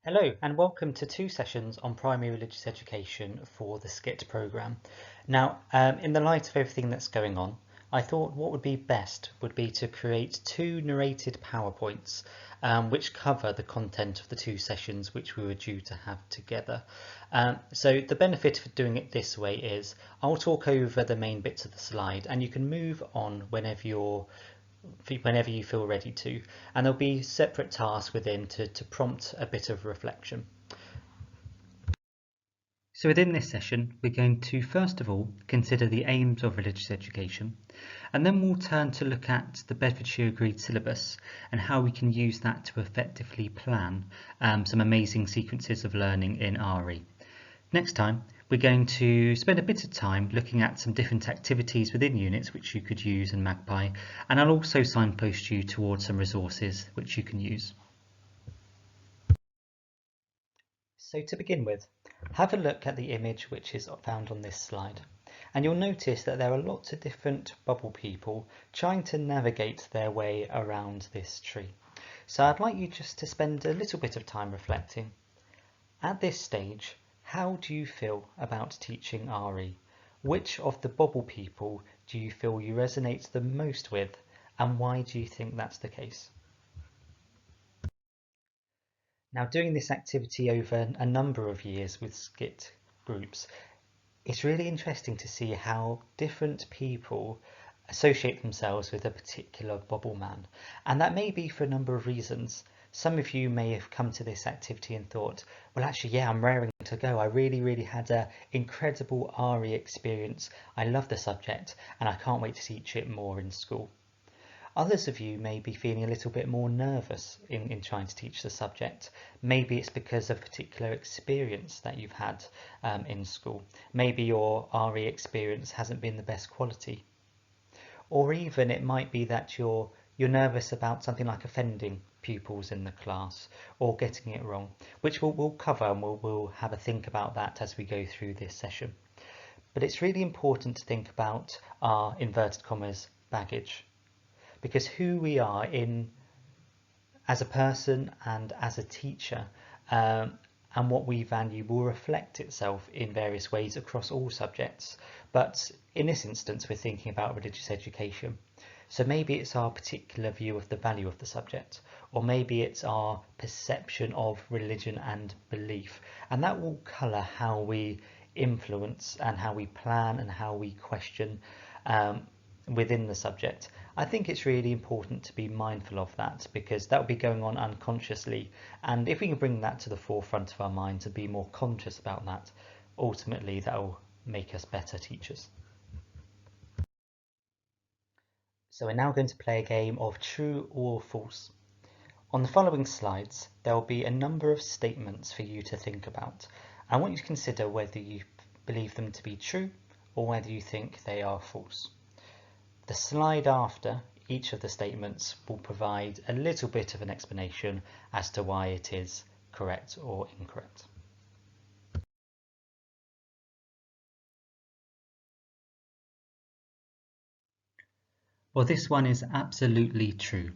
Hello and welcome to two sessions on primary religious education for the SCITT programme. Now, in the light of everything that's going on, I thought what would be best would be to create two narrated PowerPoints which cover the content of the two sessions which we were due to have together. So the benefit of doing it this way is I'll talk over the main bits of the slide and you can move on whenever you feel ready to, and there'll be separate tasks within to prompt a bit of reflection. So within this session, we're going to first of all consider the aims of religious education, and then we'll turn to look at the Bedfordshire Agreed Syllabus and how we can use that to effectively plan some amazing sequences of learning in RE. Next time, we're going to spend a bit of time looking at some different activities within units which you could use in Magpie, and I'll also signpost you towards some resources which you can use. So to begin with, have a look at the image which is found on this slide, and you'll notice that there are lots of different bubble people trying to navigate their way around this tree. So I'd like you just to spend a little bit of time reflecting. At this stage, how do you feel about teaching RE? Which of the bubble people do you feel you resonate the most with, and why do you think that's the case? Now, doing this activity over a number of years with SCITT groups, it's really interesting to see how different people associate themselves with a particular bubble man, and that may be for a number of reasons. Some of you may have come to this activity and thought, well, actually, yeah, I'm raring to go. I really had an incredible RE experience. I love the subject and I can't wait to teach it more in school. Others of you may be feeling a little bit more nervous in trying to teach the subject. Maybe it's because of a particular experience that you've had in school. Maybe your RE experience hasn't been the best quality. Or even it might be that you're nervous about something like offending pupils in the class or getting it wrong, which we'll cover, and we'll have a think about that as we go through this session. But it's really important to think about our inverted commas baggage, because who we are as a person and as a teacher and what we value will reflect itself in various ways across all subjects. But in this instance, we're thinking about religious education. So maybe it's our particular view of the value of the subject, or maybe it's our perception of religion and belief, and that will colour how we influence and how we plan and how we question within the subject. I think it's really important to be mindful of that, because that will be going on unconsciously, and if we can bring that to the forefront of our minds and be more conscious about that, ultimately that will make us better teachers. So we're now going to play a game of true or false. On the following slides, there will be a number of statements for you to think about. I want you to consider whether you believe them to be true or whether you think they are false. The slide after each of the statements will provide a little bit of an explanation as to why it is correct or incorrect. Well, this one is absolutely true.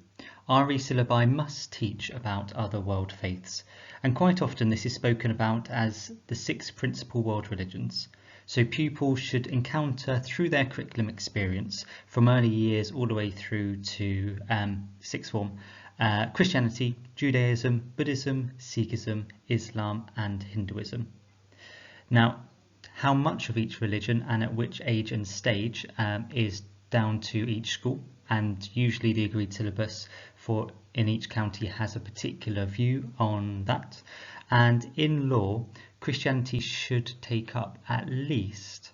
RE syllabi must teach about other world faiths, and quite often this is spoken about as the 6 principal world religions. So pupils should encounter through their curriculum experience from early years all the way through to sixth form Christianity, Judaism, Buddhism, Sikhism, Islam and Hinduism. Now, how much of each religion and at which age and stage is down to each school, and usually the agreed syllabus in each county has a particular view on that. And in law, Christianity should take up at least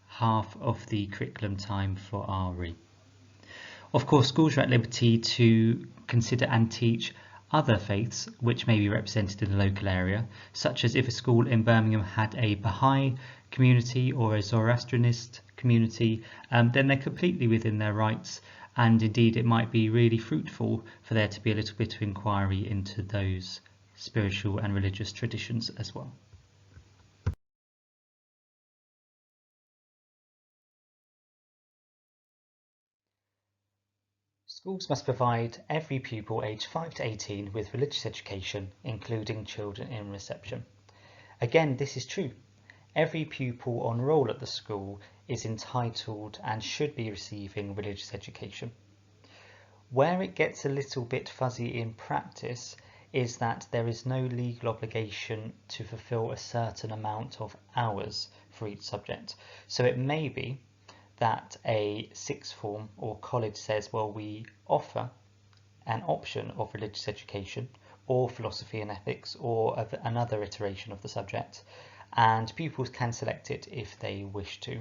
half of the curriculum time for RE. Of course, schools are at liberty to consider and teach other faiths which may be represented in the local area, such as if a school in Birmingham had a Baha'i community or a Zoroastrianist community, then they're completely within their rights, and indeed it might be really fruitful for there to be a little bit of inquiry into those spiritual and religious traditions as well. Schools must provide every pupil aged 5 to 18 with religious education, including children in reception. Again, this is true. Every pupil on roll at the school is entitled and should be receiving religious education. Where it gets a little bit fuzzy in practice is that there is no legal obligation to fulfill a certain amount of hours for each subject. So it may be that a sixth form or college says, well, we offer an option of religious education or philosophy and ethics or of another iteration of the subject, and pupils can select it if they wish to,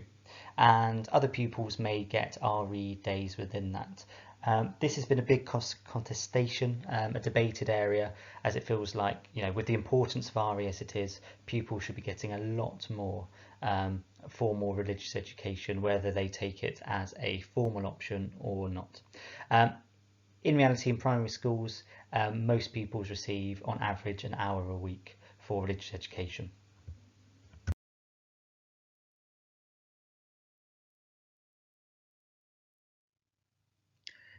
and other pupils may get RE days within that. This has been a big contestation, a debated area, as it feels like, with the importance of RE as it is, pupils should be getting a lot more formal religious education, whether they take it as a formal option or not. In reality, in primary schools, most pupils receive on average an hour a week for religious education.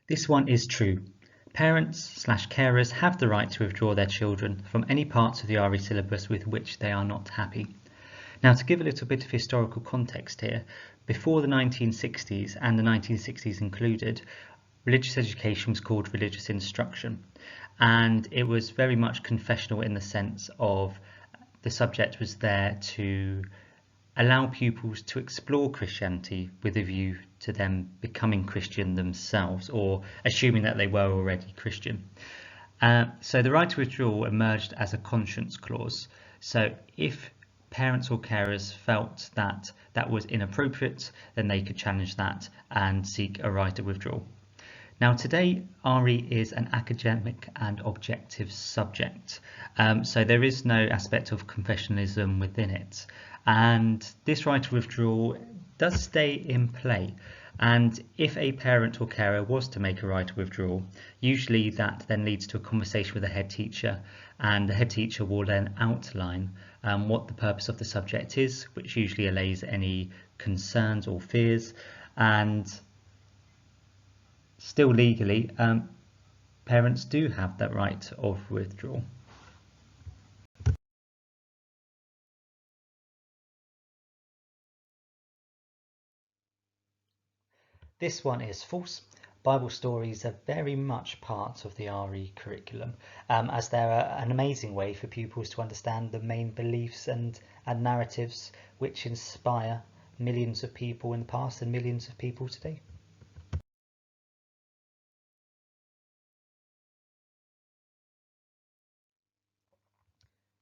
This one is true. Parents/carers have the right to withdraw their children from any parts of the RE syllabus with which they are not happy. Now, to give a little bit of historical context here, before the 1960s, and the 1960s included, religious education was called religious instruction, and it was very much confessional in the sense of the subject was there to allow pupils to explore Christianity with a view to them becoming Christian themselves, or assuming that they were already Christian. So the right to withdrawal emerged as a conscience clause. So if parents or carers felt that that was inappropriate, then they could challenge that and seek a right of withdrawal. Now today, RE is an academic and objective subject, so there is no aspect of confessionalism within it, and this right of withdrawal does stay in play. And if a parent or carer was to make a right of withdrawal, usually that then leads to a conversation with the head teacher, and the head teacher will then outline what the purpose of the subject is, which usually allays any concerns or fears. And still legally, parents do have that right of withdrawal. This one is false. Bible stories are very much part of the RE curriculum, as they're an amazing way for pupils to understand the main beliefs and narratives which inspire millions of people in the past and millions of people today.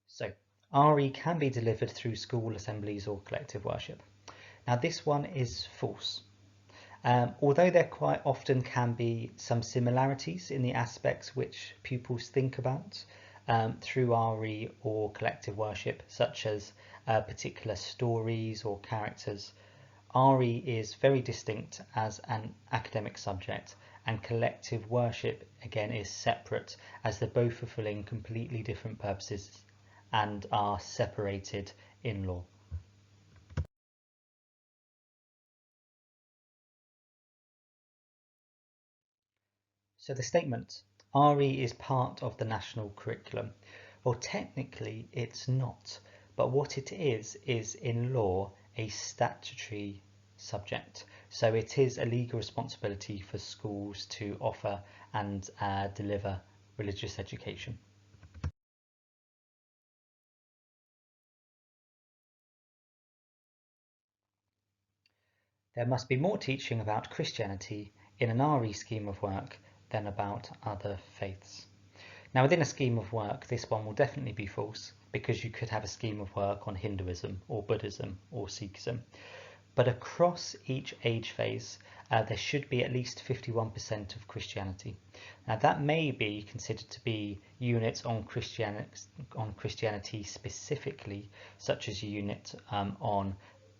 So, RE can be delivered through school assemblies or collective worship. Now this one is false. Although there quite often can be some similarities in the aspects which pupils think about through RE or collective worship, such as particular stories or characters, RE is very distinct as an academic subject, and collective worship again is separate, as they're both fulfilling completely different purposes and are separated in law. So the statement, RE is part of the national curriculum. Well, technically it's not, but what it is in law a statutory subject. So it is a legal responsibility for schools to offer and deliver religious education. There must be more teaching about Christianity in an RE scheme of work than about other faiths. Now within a scheme of work, this one will definitely be false, because you could have a scheme of work on Hinduism or Buddhism or Sikhism. But across each age phase, there should be at least 51% of Christianity. Now that may be considered to be units on Christianity specifically, such as a unit on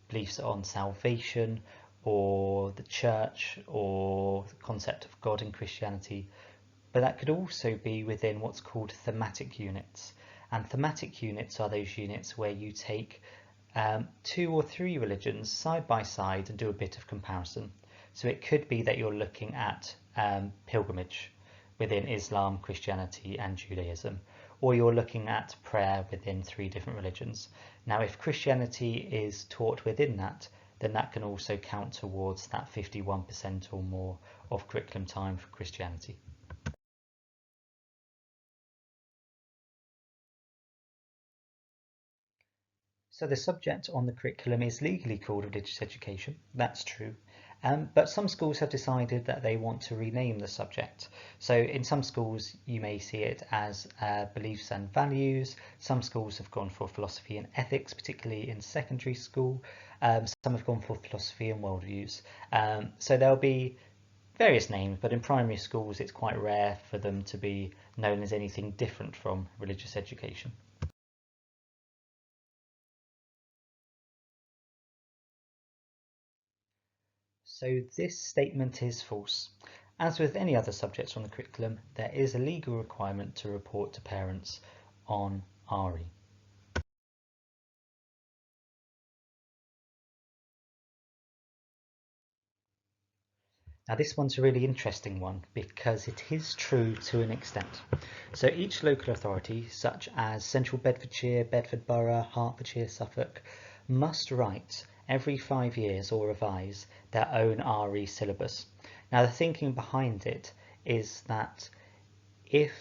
beliefs on salvation, or the church, or the concept of God in Christianity. But that could also be within what's called thematic units. And thematic units are those units where you take 2 or 3 religions side by side and do a bit of comparison. So it could be that you're looking at pilgrimage within Islam, Christianity and Judaism, or you're looking at prayer within 3 different religions. Now, if Christianity is taught within that, then that can also count towards that 51% or more of curriculum time for Christianity. So the subject on the curriculum is legally called religious education, that's true, but some schools have decided that they want to rename the subject. So in some schools you may see it as beliefs and values, some schools have gone for philosophy and ethics, particularly in secondary school, some have gone for philosophy and worldviews. So there'll be various names, but in primary schools it's quite rare for them to be known as anything different from religious education. So this statement is false. As with any other subjects on the curriculum, there is a legal requirement to report to parents on RE. Now this one's a really interesting one because it is true to an extent. So each local authority, such as Central Bedfordshire, Bedford Borough, Hertfordshire, Suffolk, must write every 5 years or revise their own RE syllabus. Now the thinking behind it is that if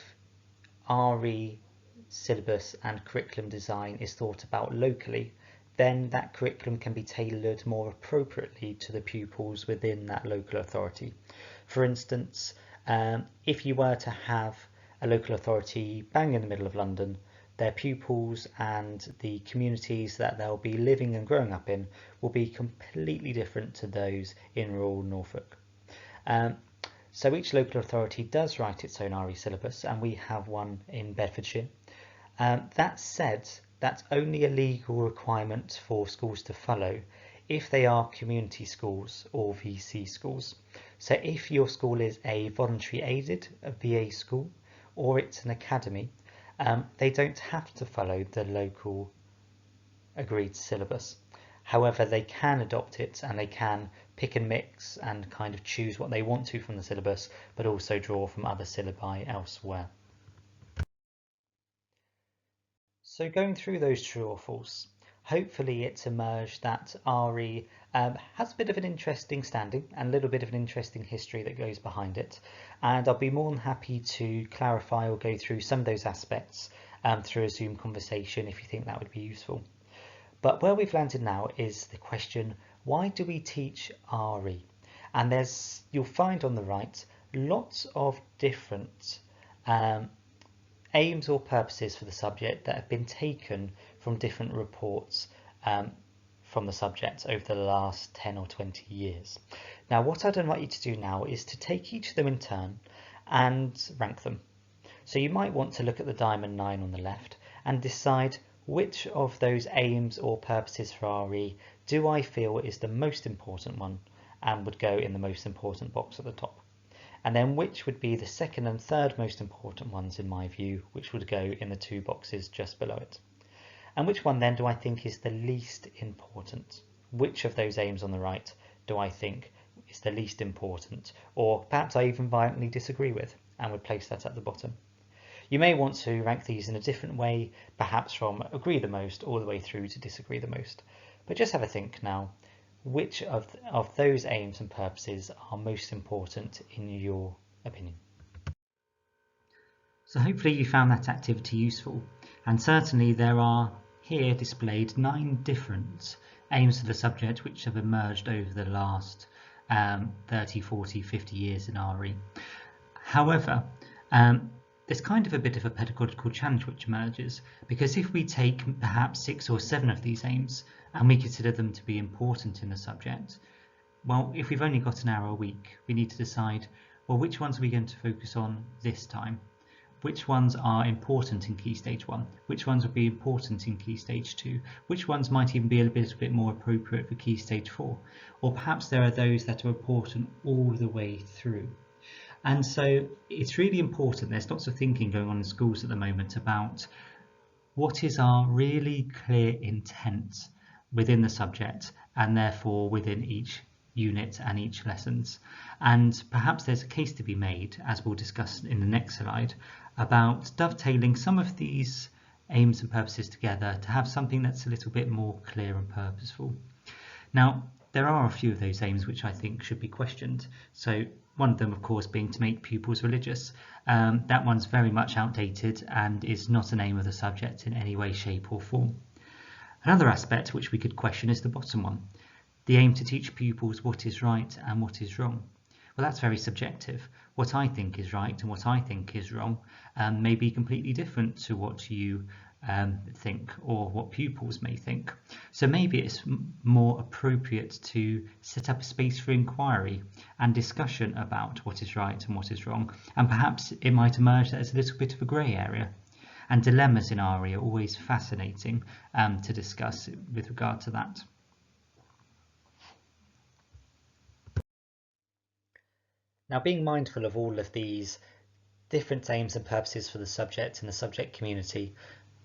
RE syllabus and curriculum design is thought about locally, then that curriculum can be tailored more appropriately to the pupils within that local authority. For instance, if you were to have a local authority bang in the middle of London, their pupils and the communities that they'll be living and growing up in will be completely different to those in rural Norfolk. So each local authority does write its own RE syllabus, and we have one in Bedfordshire. That said, that's only a legal requirement for schools to follow if they are community schools or VC schools. So if your school is a voluntary aided, a VA school, or it's an academy, they don't have to follow the local agreed syllabus. However, they can adopt it and they can pick and mix and kind of choose what they want to from the syllabus, but also draw from other syllabi elsewhere. So going through those true or false, hopefully it's emerged that RE has a bit of an interesting standing and a little bit of an interesting history that goes behind it. And I'll be more than happy to clarify or go through some of those aspects through a Zoom conversation if you think that would be useful. But where we've landed now is the question, why do we teach RE? And you'll find on the right lots of different aims or purposes for the subject that have been taken from different reports from the subject over the last 10 or 20 years. Now what I'd invite you to do now is to take each of them in turn and rank them. So you might want to look at the diamond 9 on the left and decide which of those aims or purposes for RE do I feel is the most important one and would go in the most important box at the top. And then which would be the second and third most important ones in my view, which would go in the 2 boxes just below it. And which one then do I think is the least important? Which of those aims on the right do I think is the least important, or perhaps I even violently disagree with, and would place that at the bottom. You may want to rank these in a different way, perhaps from agree the most all the way through to disagree the most. But just have a think now, which of those aims and purposes are most important in your opinion? So hopefully you found that activity useful, and certainly there are here displayed 9 different aims for the subject which have emerged over the last 30, 40, 50 years in RE. However, there's kind of a bit of a pedagogical challenge which emerges, because if we take perhaps 6 or 7 of these aims and we consider them to be important in the subject, well, if we've only got an hour a week, we need to decide, well, which ones are we going to focus on this time? Which ones are important in Key Stage 1? Which ones will be important in Key Stage 2? Which ones might even be a little bit more appropriate for Key Stage 4? Or perhaps there are those that are important all the way through. And so it's really important, there's lots of thinking going on in schools at the moment about what is our really clear intent within the subject and therefore within each unit and each lessons. And perhaps there's a case to be made, as we'll discuss in the next slide, about dovetailing some of these aims and purposes together to have something that's a little bit more clear and purposeful. Now, there are a few of those aims which I think should be questioned. So one of them, of course, being to make pupils religious. That one's very much outdated and is not an aim of the subject in any way, shape or form. Another aspect which we could question is the bottom one, the aim to teach pupils what is right and what is wrong. Well, that's very subjective. What I think is right and what I think is wrong may be completely different to what you think or what pupils may think. So maybe it's more appropriate to set up a space for inquiry and discussion about what is right and what is wrong, and perhaps it might emerge that there's a little bit of a grey area. And dilemmas in RE are always fascinating to discuss with regard to that. Now, being mindful of all of these different aims and purposes for the subject and the subject community,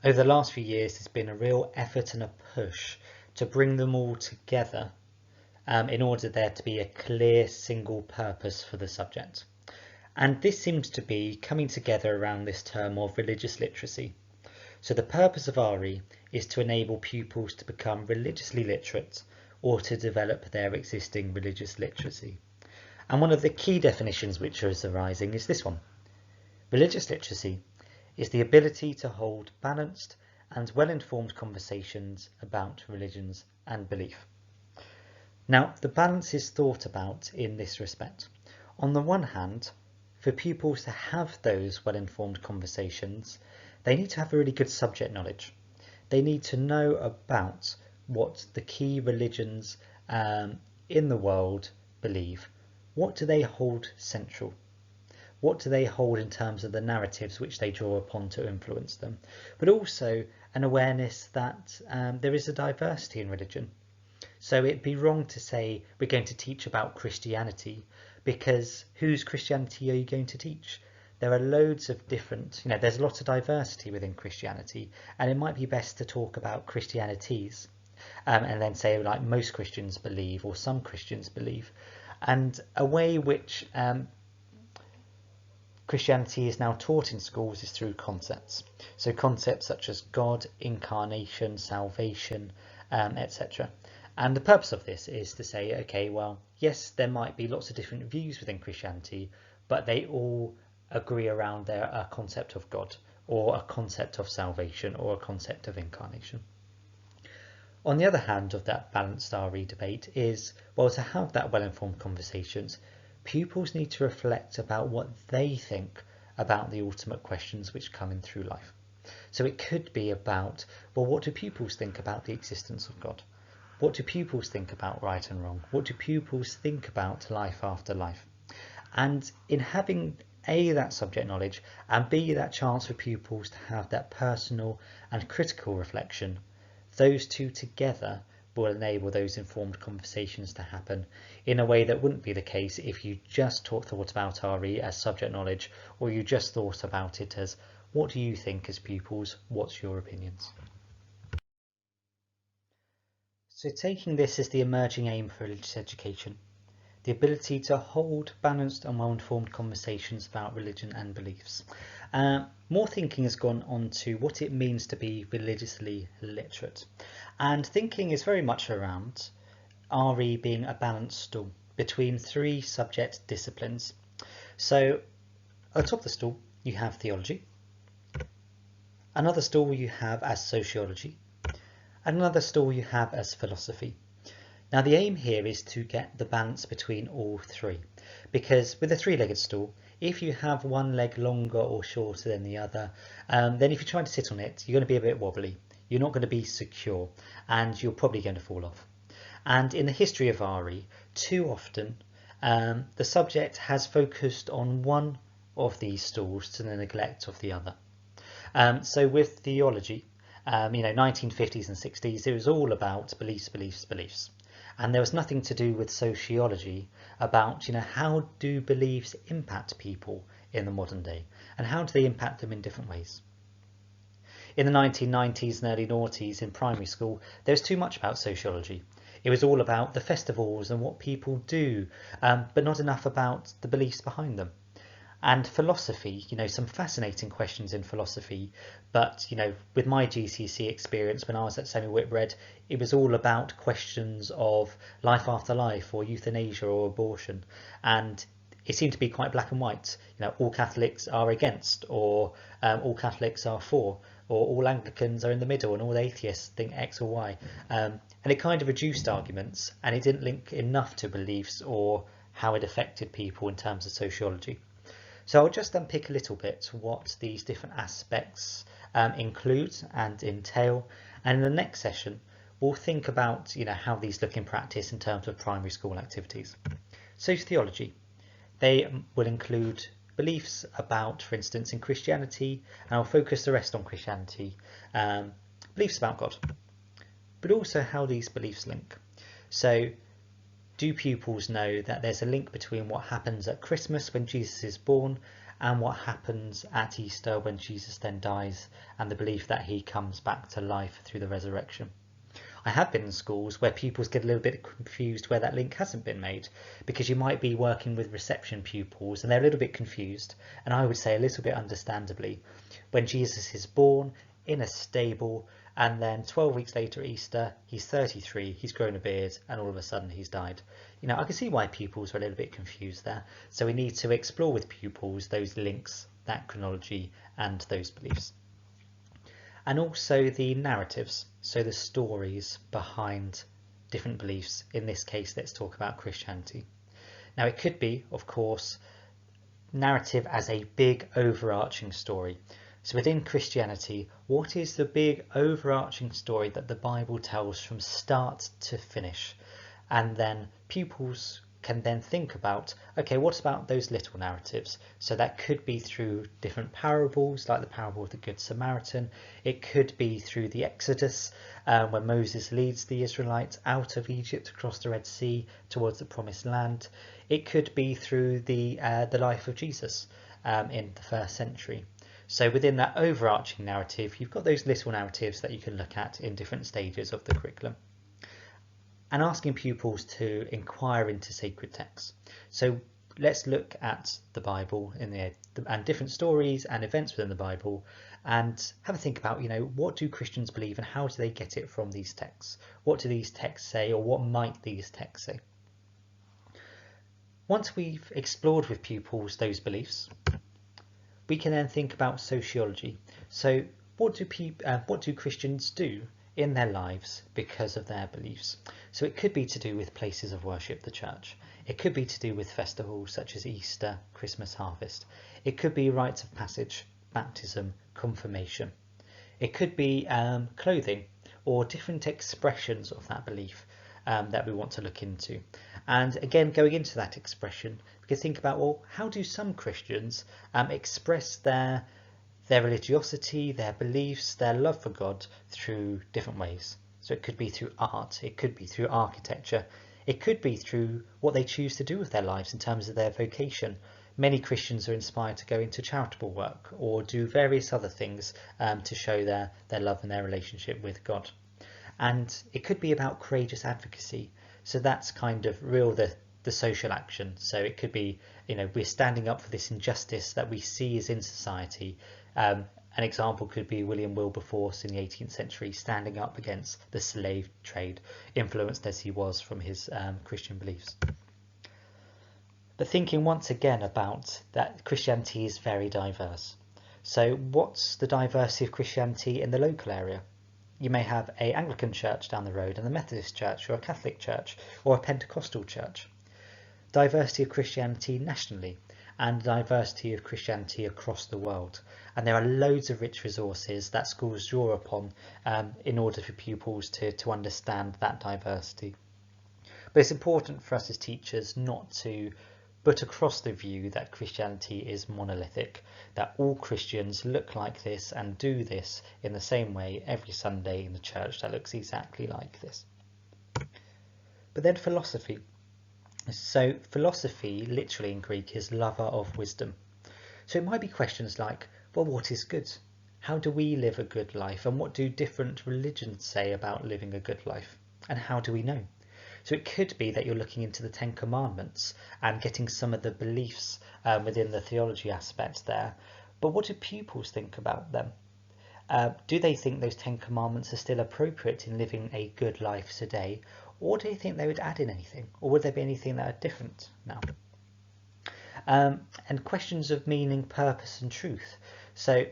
over the last few years there's been a real effort and a push to bring them all together in order there to be a clear single purpose for the subject. And this seems to be coming together around this term of religious literacy. So the purpose of RE is to enable pupils to become religiously literate or to develop their existing religious literacy. And one of the key definitions which is arising is this one. Religious literacy is the ability to hold balanced and well-informed conversations about religions and belief. Now, the balance is thought about in this respect. On the one hand, for pupils to have those well-informed conversations, they need to have a really good subject knowledge. They need to know about what the key religions in the world believe. What do they hold central? What do they hold in terms of the narratives which they draw upon to influence them? But also an awareness that there is a diversity in religion. So it'd be wrong to say we're going to teach about Christianity, because whose Christianity are you going to teach? There are loads of different, there's a lot of diversity within Christianity, and it might be best to talk about Christianities and then say like most Christians believe or some Christians believe. And a way which Christianity is now taught in schools is through concepts. So concepts such as God, incarnation, salvation, etc. And the purpose of this is to say, okay, well, yes, there might be lots of different views within Christianity, but they all agree around a concept of God, or a concept of salvation, or a concept of incarnation. On the other hand of that balanced RE debate is, well, to have that well-informed conversations, pupils need to reflect about what they think about the ultimate questions which come in through life. So it could be about, well, what do pupils think about the existence of God? What do pupils think about right and wrong? What do pupils think about life after life? And in having A, that subject knowledge, and B, that chance for pupils to have that personal and critical reflection, those two together will enable those informed conversations to happen in a way that wouldn't be the case if you just thought about RE as subject knowledge, or you just thought about it as, what do you think as pupils? What's your opinions? So taking this as the emerging aim for religious education, the ability to hold balanced and well-informed conversations about religion and beliefs. More thinking has gone on to what it means to be religiously literate. And thinking is very much around RE being a balanced stool between three subject disciplines. So at the top of the stool, you have theology. Another stool you have as sociology. And another stool you have as philosophy. Now the aim here is to get the balance between all three, because with a three-legged stool, if you have one leg longer or shorter than the other, then if you try to sit on it, you're going to be a bit wobbly. You're not going to be secure, and you're probably going to fall off. And in the history of RE, too often the subject has focused on one of these stools to the neglect of the other. So with theology, 1950s and 60s, it was all about beliefs. And there was nothing to do with sociology about, how do beliefs impact people in the modern day, and how do they impact them in different ways. In the 1990s and early noughties in primary school, there was too much about sociology. It was all about the festivals and what people do, but not enough about the beliefs behind them. And philosophy, some fascinating questions in philosophy, but with my GCSE experience when I was at Semi Whitbread, it was all about questions of life after life, or euthanasia, or abortion, and it seemed to be quite black and white. All Catholics are against, or all Catholics are for, or all Anglicans are in the middle, and all atheists think X or Y. And it kind of reduced arguments, and it didn't link enough to beliefs or how it affected people in terms of sociology. So I'll just unpick a little bit what these different aspects include and entail, and in the next session we'll think about how these look in practice in terms of primary school activities. So theology, they will include beliefs about, for instance, in Christianity, and I'll focus the rest on Christianity, beliefs about God, but also how these beliefs link. So do pupils know that there's a link between what happens at Christmas when Jesus is born and what happens at Easter when Jesus then dies, and the belief that he comes back to life through the resurrection? I have been in schools where pupils get a little bit confused where that link hasn't been made, because you might be working with reception pupils and they're a little bit confused, and I would say a little bit understandably, when Jesus is born in a stable, and then 12 weeks later at Easter, he's 33, he's grown a beard, and all of a sudden he's died. I can see why pupils are a little bit confused there. So we need to explore with pupils those links, that chronology, and those beliefs. And also the narratives, so the stories behind different beliefs. In this case, let's talk about Christianity. Now, it could be, of course, narrative as a big overarching story. So within Christianity, what is the big overarching story that the Bible tells from start to finish? And then pupils can then think about, okay, what about those little narratives? So that could be through different parables, like the parable of the Good Samaritan. It could be through the Exodus, when Moses leads the Israelites out of Egypt across the Red Sea towards the Promised Land. It could be through the life of Jesus in the first century. So within that overarching narrative, you've got those little narratives that you can look at in different stages of the curriculum. And asking pupils to inquire into sacred texts. So let's look at the Bible and different stories and events within the Bible, and have a think about, what do Christians believe and how do they get it from these texts? What do these texts say, or what might these texts say? Once we've explored with pupils those beliefs, we can then think about sociology. So what do Christians do in their lives because of their beliefs? So it could be to do with places of worship, the church. It could be to do with festivals such as Easter, Christmas, harvest. It could be rites of passage, baptism, confirmation. It could be clothing, or different expressions of that belief that we want to look into. And again, going into that expression, we can think about, well, how do some Christians express their religiosity, their beliefs, their love for God through different ways? So it could be through art, it could be through architecture, it could be through what they choose to do with their lives in terms of their vocation. Many Christians are inspired to go into charitable work or do various other things to show their love and their relationship with God. And it could be about courageous advocacy. So that's kind of the social action. So it could be, we're standing up for this injustice that we see is in society. An example could be William Wilberforce in the 18th century standing up against the slave trade, influenced as he was from his Christian beliefs. But thinking once again about that Christianity is very diverse. So what's the diversity of Christianity in the local area? You may have an Anglican church down the road and a Methodist church or a Catholic church or a Pentecostal church. Diversity of Christianity nationally, and diversity of Christianity across the world. And there are loads of rich resources that schools draw upon in order for pupils to understand that diversity. But it's important for us as teachers not to put across the view that Christianity is monolithic, that all Christians look like this and do this in the same way every Sunday in the church that looks exactly like this. But then philosophy. So philosophy, literally in Greek, is lover of wisdom. So it might be questions like, well, what is good? How do we live a good life? And what do different religions say about living a good life? And how do we know? So it could be that you're looking into the Ten Commandments and getting some of the beliefs within the theology aspect there. But what do pupils think about them? Do they think those Ten Commandments are still appropriate in living a good life today? Or do you think they would add in anything? Or would there be anything that are different now? And questions of meaning, purpose and truth. So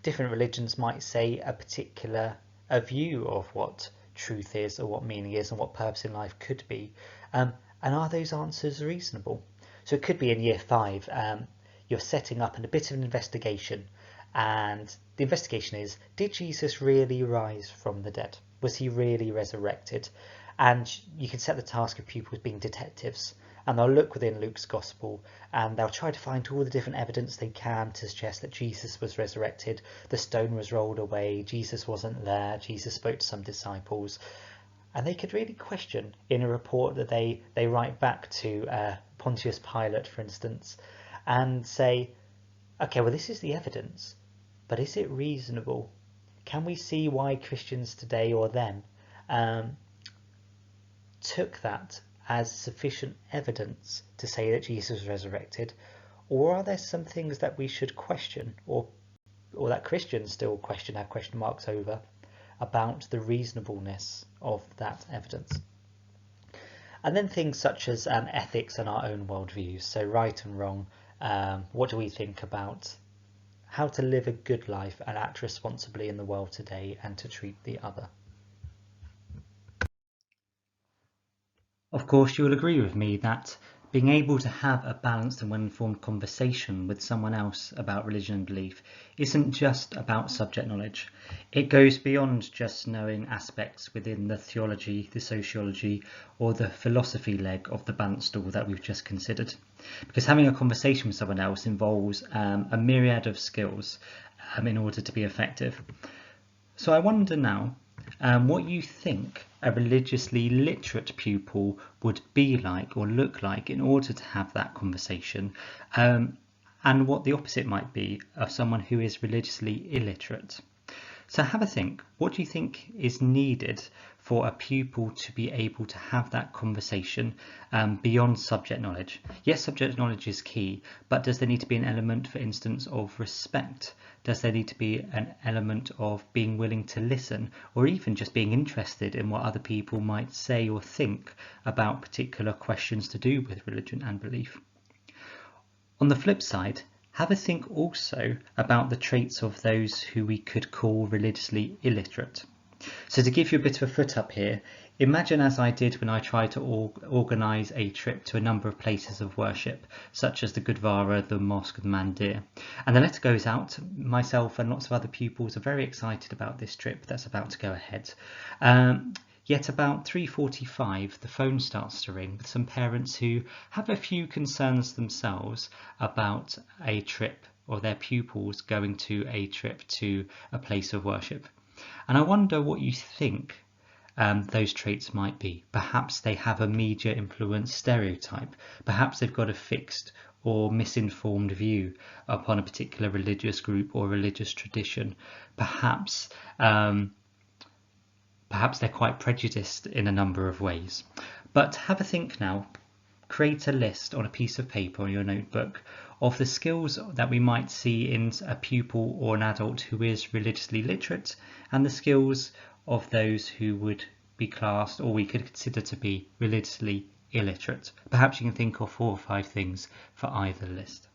different religions might say a particular view of what truth is or what meaning is and what purpose in life could be. And are those answers reasonable? So it could be in year 5, you're setting up a bit of an investigation, and the investigation is, did Jesus really rise from the dead? Was he really resurrected? And you can set the task of pupils being detectives, and they'll look within Luke's gospel and they'll try to find all the different evidence they can to suggest that Jesus was resurrected, the stone was rolled away, Jesus wasn't there, Jesus spoke to some disciples. And they could really question in a report that they write back to Pontius Pilate, for instance, and say, okay, well, this is the evidence, but is it reasonable? Can we see why Christians today or then took that as sufficient evidence to say that Jesus was resurrected? Or are there some things that we should question, or that Christians still question, have question marks over, about the reasonableness of that evidence? And then things such as ethics and our own worldviews, so right and wrong. What do we think about how to live a good life and act responsibly in the world today and to treat the other? Of course, you will agree with me that being able to have a balanced and well-informed conversation with someone else about religion and belief isn't just about subject knowledge. It goes beyond just knowing aspects within the theology, the sociology, or the philosophy leg of the balance stool that we've just considered. Because having a conversation with someone else involves a myriad of skills in order to be effective. So I wonder now what you think a religiously literate pupil would be like or look like in order to have that conversation, and what the opposite might be of someone who is religiously illiterate. So have a think. What do you think is needed for a pupil to be able to have that conversation beyond subject knowledge? Yes, subject knowledge is key, but does there need to be an element, for instance, of respect? Does there need to be an element of being willing to listen, or even just being interested in what other people might say or think about particular questions to do with religion and belief? On the flip side, have a think also about the traits of those who we could call religiously illiterate. So to give you a bit of a foot up here, imagine as I did when I tried to organise a trip to a number of places of worship, such as the Gurdwara, the Mosque, the Mandir. And the letter goes out. Myself and lots of other pupils are very excited about this trip that's about to go ahead. Yet about 3:45, the phone starts to ring with some parents who have a few concerns themselves about a trip, or their pupils going to a trip to a place of worship. And I wonder what you think those traits might be. Perhaps they have a media influence stereotype. Perhaps they've got a fixed or misinformed view upon a particular religious group or religious tradition. Perhaps they're quite prejudiced in a number of ways. But have a think now. Create a list on a piece of paper or your notebook of the skills that we might see in a pupil or an adult who is religiously literate, and the skills of those who would be classed, or we could consider to be, religiously illiterate. Perhaps you can think of 4 or 5 things for either list.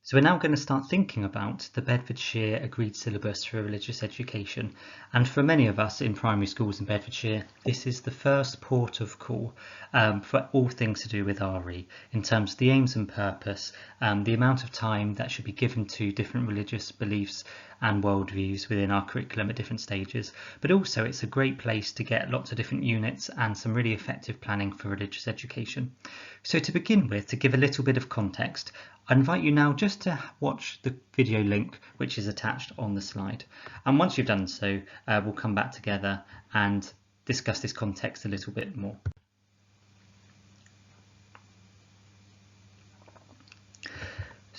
So we're now going to start thinking about the Bedfordshire agreed syllabus for religious education, and for many of us in primary schools in Bedfordshire, this is the first port of call for all things to do with RE, in terms of the aims and purpose, the amount of time that should be given to different religious beliefs and worldviews within our curriculum at different stages, but also it's a great place to get lots of different units and some really effective planning for religious education. So to begin with, to give a little bit of context, I invite you now just to watch the video link which is attached on the slide, and once you've done so we'll come back together and discuss this context a little bit more.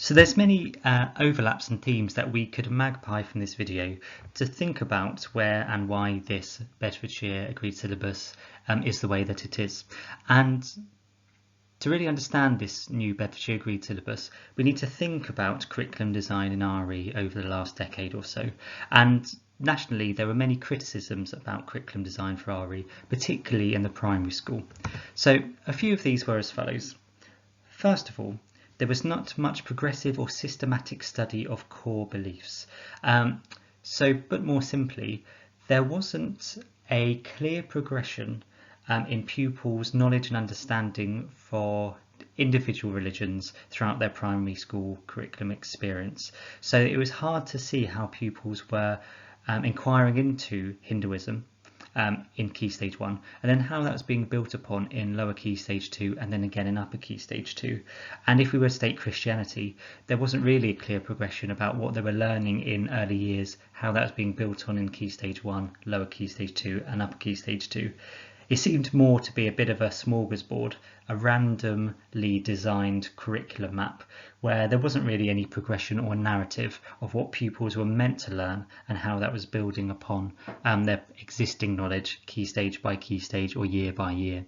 So there's many overlaps and themes that we could magpie from this video to think about where and why this Bedfordshire Agreed Syllabus is the way that it is. And to really understand this new Bedfordshire Agreed Syllabus, we need to think about curriculum design in RE over the last decade or so. And nationally, there were many criticisms about curriculum design for RE, particularly in the primary school. So a few of these were as follows. First of all, there was not much progressive or systematic study of core beliefs. But more simply, there wasn't a clear progression in pupils' knowledge and understanding for individual religions throughout their primary school curriculum experience. So it was hard to see how pupils were inquiring into Hinduism in Key Stage 1, and then how that was being built upon in Lower Key Stage 2, and then again in Upper Key Stage 2. And if we were to take Christianity, there wasn't really a clear progression about what they were learning in early years, how that was being built on in Key Stage 1, Lower Key Stage 2, and Upper Key Stage 2. It seemed more to be a bit of a smorgasbord, a randomly designed curriculum map where there wasn't really any progression or narrative of what pupils were meant to learn and how that was building upon their existing knowledge, key stage by key stage or year by year.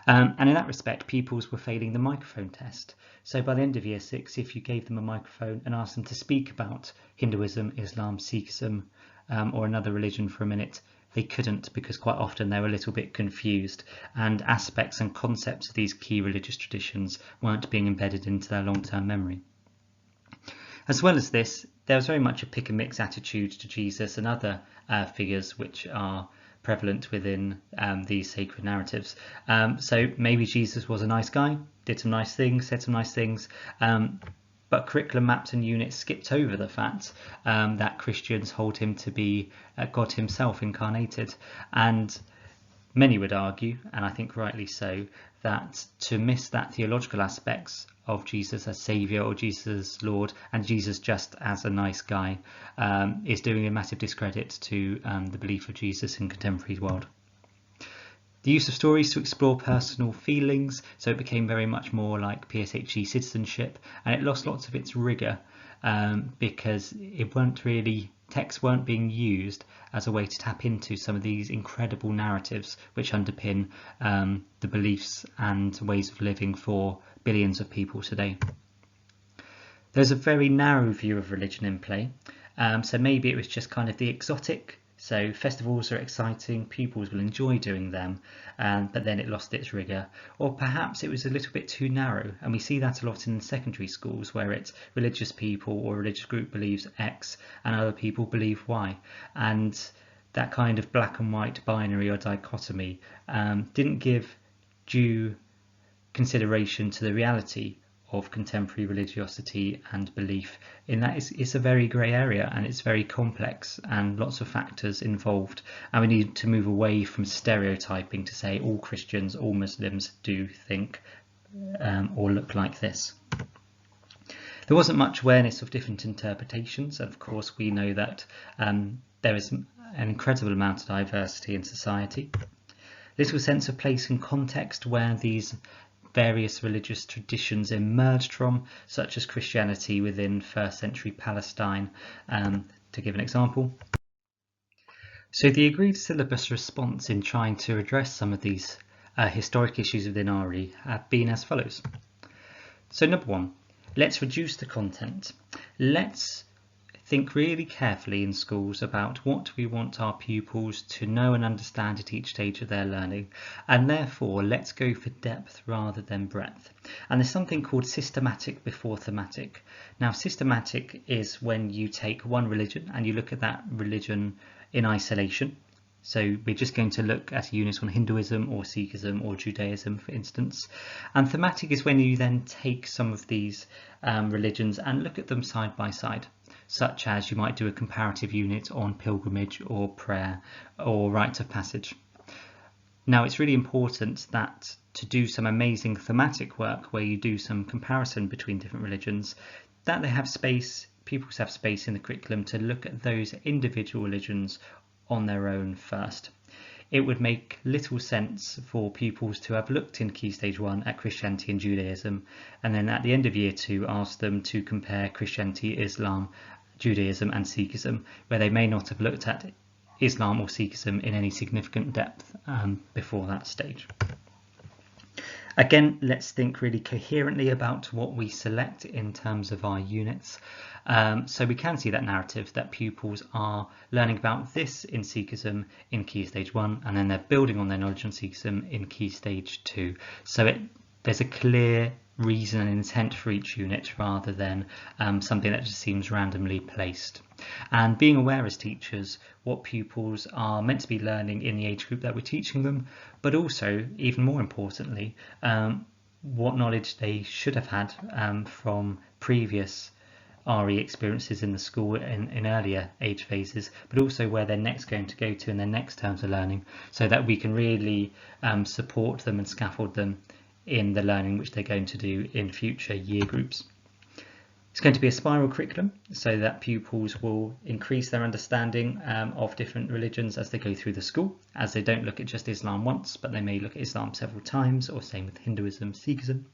And in that respect, pupils were failing the microphone test. So by the end of year 6, if you gave them a microphone and asked them to speak about Hinduism, Islam, Sikhism, or another religion for a minute, they couldn't, because quite often they were a little bit confused and aspects and concepts of these key religious traditions weren't being embedded into their long-term memory. As well as this, there was very much a pick and mix attitude to Jesus and other figures which are prevalent within these sacred narratives. So maybe Jesus was a nice guy, did some nice things, said some nice things, but curriculum maps and units skipped over the fact that Christians hold him to be God himself incarnated. And many would argue, and I think rightly so, that to miss that theological aspects of Jesus as Saviour or Jesus as Lord and Jesus just as a nice guy is doing a massive discredit to the belief of Jesus in contemporary world. The use of stories to explore personal feelings, so it became very much more like PSHE citizenship, and it lost lots of its rigour because texts weren't being used as a way to tap into some of these incredible narratives which underpin the beliefs and ways of living for billions of people today. There's a very narrow view of religion in play, so maybe it was just kind of the exotic. So festivals are exciting, pupils will enjoy doing them, but then it lost its rigour. Or perhaps it was a little bit too narrow, and we see that a lot in secondary schools where it's religious people or religious group believes X and other people believe Y. And that kind of black and white binary or dichotomy didn't give due consideration to the reality of contemporary religiosity and belief, in that it's a very grey area and it's very complex and lots of factors involved, and we need to move away from stereotyping to say all Christians, all Muslims do think or look like this. There wasn't much awareness of different interpretations, and of course we know that there is an incredible amount of diversity in society. Little sense of place and context where these various religious traditions emerged from, such as Christianity within first century Palestine, to give an example. So the agreed syllabus response in trying to address some of these historic issues within RE have been as follows. So number 1, let's reduce the content. Let's think really carefully in schools about what we want our pupils to know and understand at each stage of their learning, and therefore let's go for depth rather than breadth. And there's something called systematic before thematic. Now systematic is when you take one religion and you look at that religion in isolation. So we're just going to look at a unit on Hinduism or Sikhism or Judaism, for instance. And thematic is when you then take some of these religions and look at them side by side, such as you might do a comparative unit on pilgrimage or prayer or rites of passage. Now it's really important that to do some amazing thematic work where you do some comparison between different religions, that they have space, pupils have space in the curriculum to look at those individual religions on their own first. it would make little sense for pupils to have looked in Key Stage 1 at Christianity and Judaism, and then at the end of Year 2 ask them to compare Christianity, Islam, Judaism and Sikhism, where they may not have looked at Islam or Sikhism in any significant depth before that stage. Again, let's think really coherently about what we select in terms of our units. So we can see that narrative that pupils are learning about this in Sikhism in Key Stage 1, and then they're building on their knowledge on Sikhism in Key Stage 2. So there's a clear reason and intent for each unit rather than something that just seems randomly placed. And being aware as teachers what pupils are meant to be learning in the age group that we're teaching them, but also, even more importantly, what knowledge they should have had from previous RE experiences in the school in earlier age phases, but also where they're next going to go to in their next terms of learning, so that we can really support them and scaffold them in the learning which they're going to do in future year groups. It's going to be a spiral curriculum so that pupils will increase their understanding of different religions as they go through the school, as they don't look at just Islam once, but they may look at Islam several times, or same with Hinduism, Sikhism.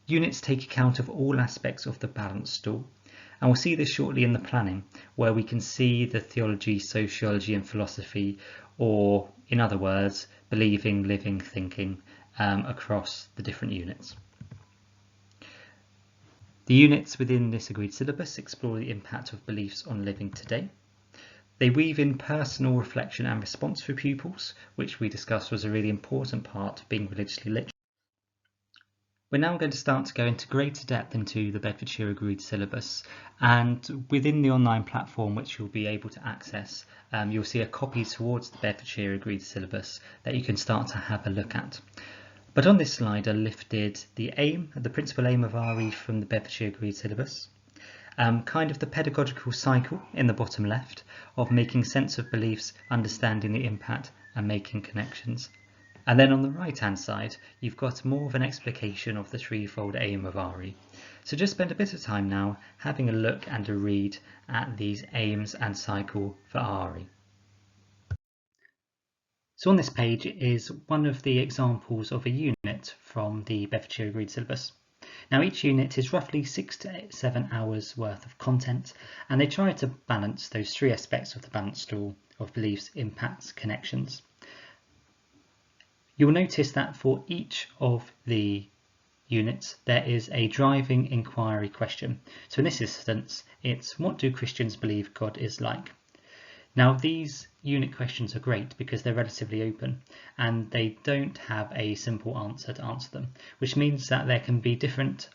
Units take account of all aspects of the balanced stool, and we'll see this shortly in the planning, where we can see the theology, sociology and philosophy, or in other words, believing, living, thinking across the different units. The units within this agreed syllabus explore the impact of beliefs on living today. They weave in personal reflection and response for pupils, which we discussed was a really important part of being religiously literate. We're now going to start to go into greater depth into the Bedfordshire Agreed syllabus, and within the online platform which you'll be able to access, you'll see a copy towards the Bedfordshire Agreed syllabus that you can start to have a look at. But on this slide are lifted the principal aim of RE from the Bedfordshire Agreed syllabus, kind of the pedagogical cycle in the bottom left of making sense of beliefs, understanding the impact and making connections. And then on the right hand side, you've got more of an explication of the threefold aim of RE. So just spend a bit of time now having a look and a read at these aims and cycle for RE. So on this page is one of the examples of a unit from the Bedfordshire Agreed syllabus. Now each unit is roughly 6 to 7 hours worth of content, and they try to balance those three aspects of the balanced stool of beliefs, impacts, connections. You'll notice that for each of the units there is a driving inquiry question. So in this instance it's, what do Christians believe God is like? Now these unit questions are great because they're relatively open and they don't have a simple answer to answer them, which means that there can be different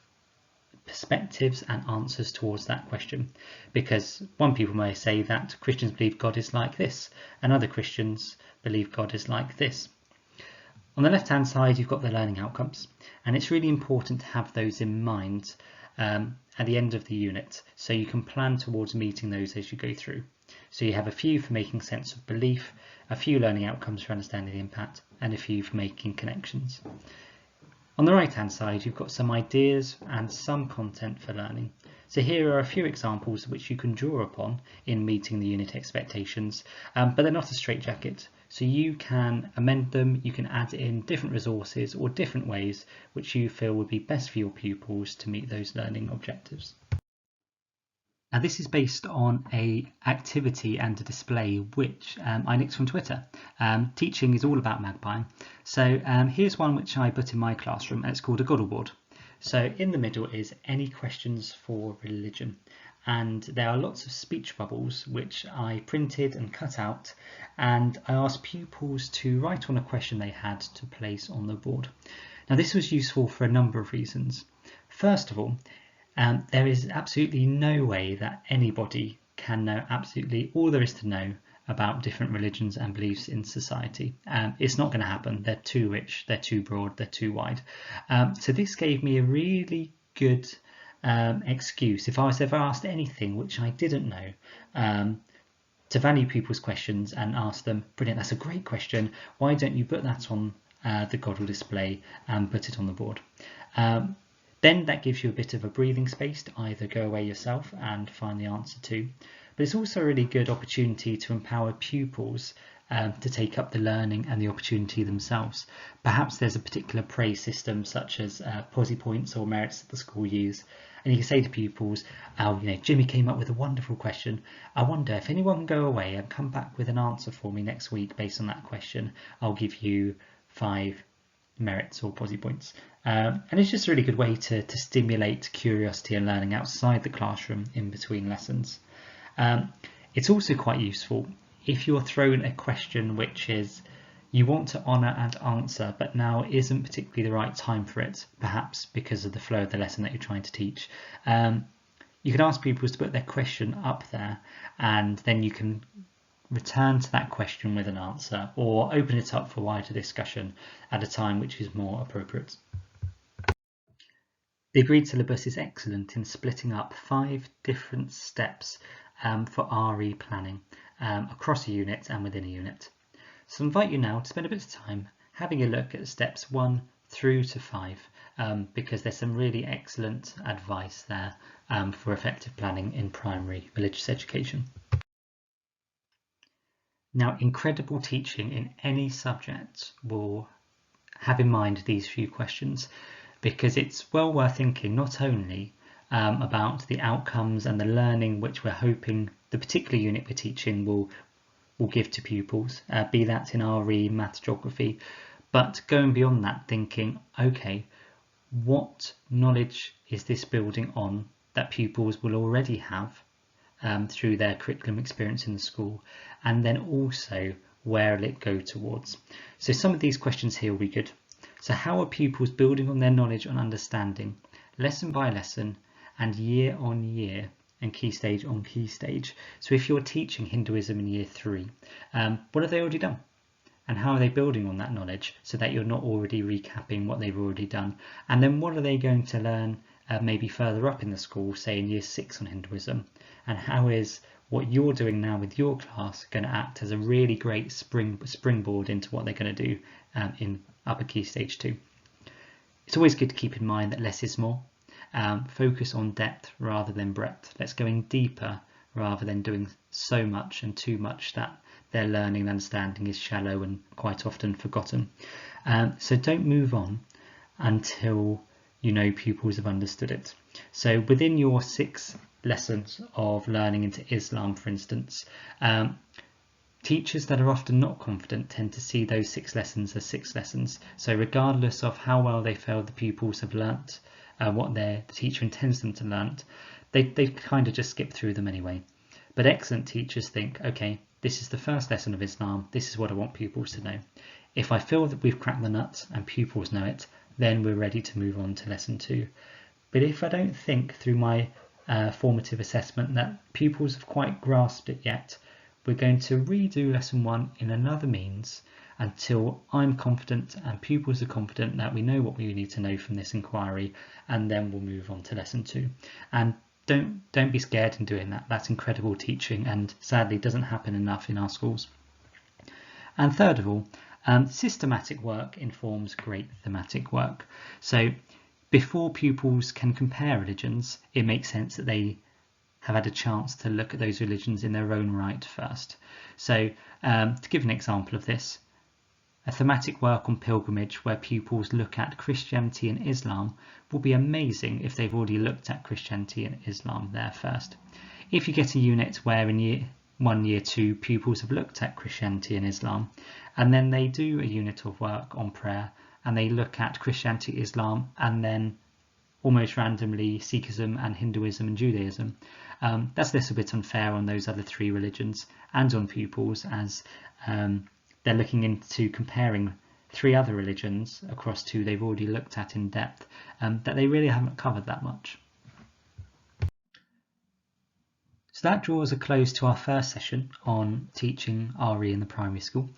perspectives and answers towards that question, because one people may say that Christians believe God is like this and other Christians believe God is like this. On the left hand side you've got the learning outcomes, and it's really important to have those in mind at the end of the unit so you can plan towards meeting those as you go through. So you have a few for making sense of belief, a few learning outcomes for understanding the impact, and a few for making connections. On the right hand side you've got some ideas and some content for learning. So here are a few examples which you can draw upon in meeting the unit expectations, but they're not a straitjacket. So you can amend them, you can add in different resources or different ways which you feel would be best for your pupils to meet those learning objectives. Now this is based on an activity and a display which I nicked from Twitter. Teaching is all about magpieing. So here's one which I put in my classroom, and it's called a Goddle board. So in the middle is any questions for religion, and there are lots of speech bubbles which I printed and cut out, and I asked pupils to write on a question they had to place on the board. Now this was useful for a number of reasons. First of all, there is absolutely no way that anybody can know absolutely all there is to know about different religions and beliefs in society. It's not going to happen. They're too rich, they're too broad, they're too wide. So this gave me a really good excuse, if I was ever asked anything which I didn't know, to value people's questions and ask them, brilliant, that's a great question, why don't you put that on the Goddle display and put it on the board? Then that gives you a bit of a breathing space to either go away yourself and find the answer to, but it's also a really good opportunity to empower pupils to take up the learning and the opportunity themselves. Perhaps there's a particular praise system such as posi points or merits that the school use, and you can say to pupils, oh, Jimmy came up with a wonderful question. I wonder if anyone can go away and come back with an answer for me next week based on that question. I'll give you 5 merits or posi points. And it's just a really good way to stimulate curiosity and learning outside the classroom in between lessons. It's also quite useful if you're thrown a question which is you want to honour and answer, but now isn't particularly the right time for it, perhaps because of the flow of the lesson that you're trying to teach. You can ask pupils to put their question up there, and then you can return to that question with an answer or open it up for wider discussion at a time which is more appropriate. The agreed syllabus is excellent in splitting up 5 different steps for RE planning across a unit and within a unit. So I invite you now to spend a bit of time having a look at steps 1 through to 5 because there's some really excellent advice there for effective planning in primary religious education. Now, incredible teaching in any subject will have in mind these few questions, because it's well worth thinking not only about the outcomes and the learning which we're hoping the particular unit we're teaching will give to pupils, be that in RE, maths, geography, but going beyond that, thinking, okay, what knowledge is this building on that pupils will already have through their curriculum experience in the school, and then also where will it go towards? So some of these questions here will be good. So how are pupils building on their knowledge and understanding, lesson by lesson and year on year and key stage on key stage? So if you're teaching Hinduism in year 3, what have they already done? And how are they building on that knowledge so that you're not already recapping what they've already done? And then what are they going to learn maybe further up in the school, say in year 6 on Hinduism? And how is what you're doing now with your class going to act as a really great springboard into what they're going to do in upper key stage 2? It's always good to keep in mind that less is more. Focus on depth rather than breadth. Let's go in deeper rather than doing so much and too much that their learning and understanding is shallow and quite often forgotten. So don't move on until you know pupils have understood it. So within your 6 lessons of learning into Islam, for instance, teachers that are often not confident tend to see those 6 lessons as 6 lessons. So regardless of how well they feel the pupils have learnt what the teacher intends them to learn, they kind of just skip through them anyway. But excellent teachers think, okay, this is the first lesson of Islam, this is what I want pupils to know. If I feel that we've cracked the nuts and pupils know it, then we're ready to move on to lesson 2. But if I don't think through my formative assessment that pupils have quite grasped it yet, we're going to redo lesson 1 in another means until I'm confident and pupils are confident that we know what we need to know from this inquiry, and then we'll move on to lesson 2. And don't be scared in doing that. That's incredible teaching and sadly doesn't happen enough in our schools. And third of all, systematic work informs great thematic work. So before pupils can compare religions, it makes sense that they have had a chance to look at those religions in their own right first. So to give an example of this, a thematic work on pilgrimage where pupils look at Christianity and Islam will be amazing if they've already looked at Christianity and Islam there first. If you get a unit where in year 1, year 2 pupils have looked at Christianity and Islam, and then they do a unit of work on prayer and they look at Christianity, Islam, and then almost randomly Sikhism and Hinduism and Judaism, that's a little bit unfair on those other 3 religions and on pupils, as they're looking into comparing 3 other religions across 2 they've already looked at in depth that they really haven't covered that much. So that draws a close to our first session on teaching RE in the primary school.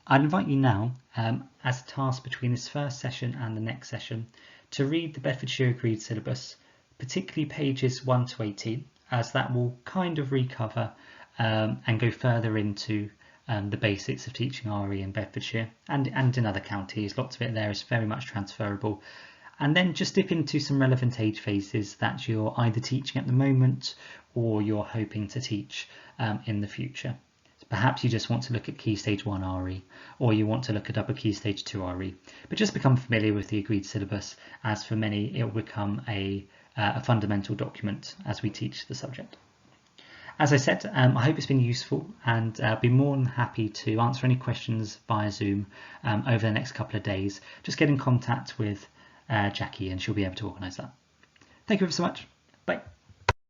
I'd invite you now, as a task between this first session and the next session, to read the Bedfordshire Agreed Syllabus, particularly pages 1 to 18, as that will kind of recover and go further into the basics of teaching RE in Bedfordshire and in other counties. Lots of it there is very much transferable. and then just dip into some relevant age phases that you're either teaching at the moment or you're hoping to teach in the future. So perhaps you just want to look at Key Stage 1 RE, or you want to look at Upper Key Stage 2 RE, but just become familiar with the agreed syllabus, as for many it will become a fundamental document as we teach the subject. As I said, I hope it's been useful, and I'll be more than happy to answer any questions via Zoom over the next couple of days. Just get in contact with Jackie and she'll be able to organise that. Thank you ever so much. Bye.